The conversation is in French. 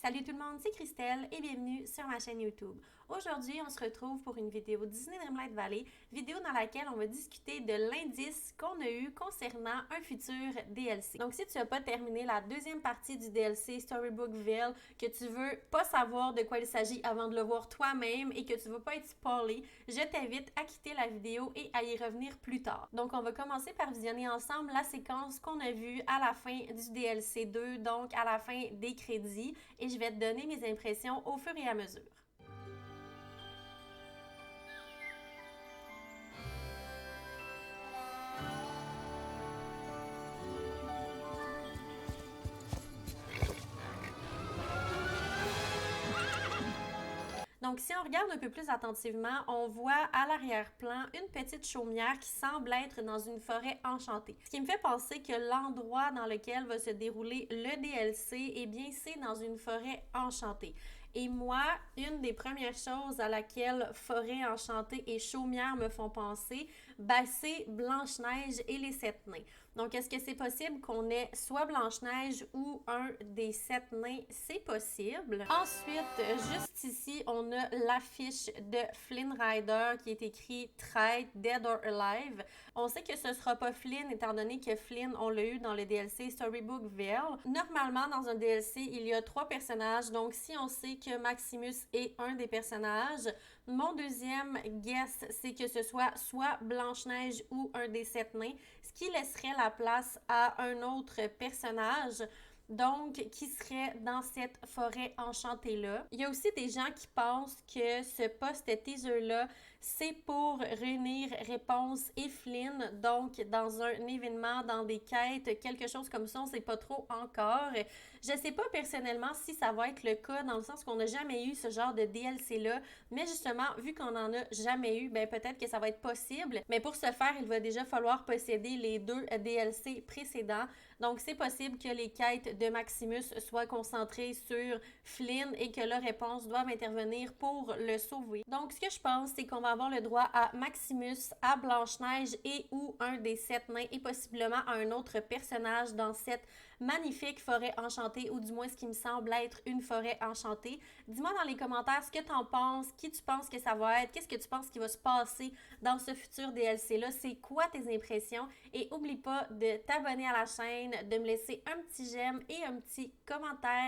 Salut tout le monde, c'est Christelle et bienvenue sur ma chaîne YouTube. Aujourd'hui, on se retrouve pour une vidéo Disney Dreamlight Valley, vidéo dans laquelle on va discuter de l'indice qu'on a eu concernant un futur DLC. Donc si tu n'as pas terminé la deuxième partie du DLC Storybookville, que tu veux pas savoir de quoi il s'agit avant de le voir toi-même et que tu veux pas être spoilé, je t'invite à quitter la vidéo et à y revenir plus tard. Donc on va commencer par visionner ensemble la séquence qu'on a vue à la fin du DLC 2, donc à la fin des crédits, et je vais te donner mes impressions au fur et à mesure. Donc, si on regarde un peu plus attentivement, on voit à l'arrière-plan une petite chaumière qui semble être dans une forêt enchantée. Ce qui me fait penser que l'endroit dans lequel va se dérouler le DLC, eh bien, c'est dans une forêt enchantée. Et moi, une des premières choses à laquelle forêt enchantée et chaumière me font penser, ben, c'est Blanche-Neige et les Sept Nains. Donc, est-ce que c'est possible qu'on ait soit Blanche-Neige ou un des Sept Nains? C'est possible. Ensuite, juste ici, on a l'affiche de Flynn Rider qui est écrit Traite, Dead or Alive. On sait que ce sera pas Flynn étant donné que Flynn, on l'a eu dans le DLC Storybookville. Normalement, dans un DLC, il y a 3 personnages. Donc, si on sait que Maximus est un des personnages, mon deuxième guess, c'est que ce soit Blanche-Neige ou un des Sept Nains, ce qui laisserait la place à un autre personnage, donc qui serait dans cette forêt enchantée-là. Il y a aussi des gens qui pensent que ce post-teaser-là, c'est pour réunir Réponse et Flynn, donc dans un événement, dans des quêtes, quelque chose comme ça, on sait pas trop encore. Je sais pas personnellement si ça va être le cas, dans le sens qu'on n'a jamais eu ce genre de DLC-là, mais justement, vu qu'on en a jamais eu, ben peut-être que ça va être possible, mais pour ce faire, il va déjà falloir posséder les 2 DLC précédents, donc c'est possible que les quêtes de Maximus soient concentrées sur Flynn et que leur réponse doive intervenir pour le sauver. Donc ce que je pense, c'est qu'on va avoir le droit à Maximus, à Blanche-Neige et ou un des Sept Nains et possiblement à un autre personnage dans cette magnifique forêt enchantée, ou du moins ce qui me semble être une forêt enchantée. Dis-moi dans les commentaires ce que tu en penses, qui tu penses que ça va être, qu'est-ce que tu penses qui va se passer dans ce futur DLC-là, c'est quoi tes impressions, et oublie pas de t'abonner à la chaîne, de me laisser un petit j'aime et un petit commentaire.